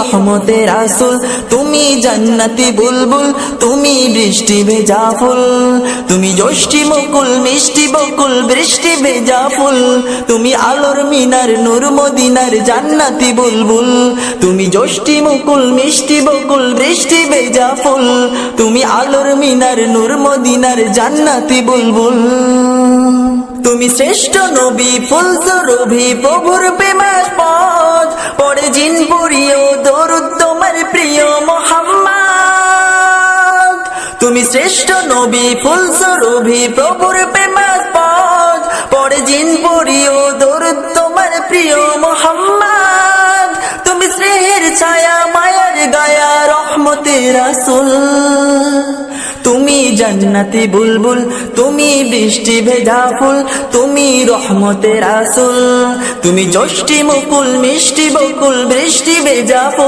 রহমতের রাসূল, তুমি জান্নাতি বুলবুল, তুমি বৃষ্টি ভেজা ফুল, তুমি যষ্টি মুকুল মিষ্টি বকুল বৃষ্টি ভেজা ফুল, তুমি আলোর মিনার নূর মদিনার জান্নাতি বুলবুল, তুমি যষ্টি মুকুল মিষ্টি বকুল বৃষ্টি ভেজা ফুল, তুমি আলোর মিনার নূর মদিনার জান্নাতি বুলবুল। তুমি শ্রেষ্ঠ নবী ফুল সুরভি প্রভুর প্রেমাস্পদ, পড়ে জিন পুরিও দরুদ তোমার প্রিয় মুহাম্মদ। তুমি শ্রেষ্ঠ নবী ফুল সুরভি প্রভুর প্রেমাস্পদ, পড়ে জিন পুরিও দরুদ তোমার প্রিয় মুহাম্মদ। তুমি স্নেহের ছায়া মায়ার গায়া রহমতের রাসূল, তুমি জান্নাতি বুলবুল, তুমি বৃষ্টি ভেজা ফুল, তুমি রহমতের রাসূল, তুমি যষ্টি মুকুল মিষ্টি বকুল বৃষ্টি ভেজা ফুল।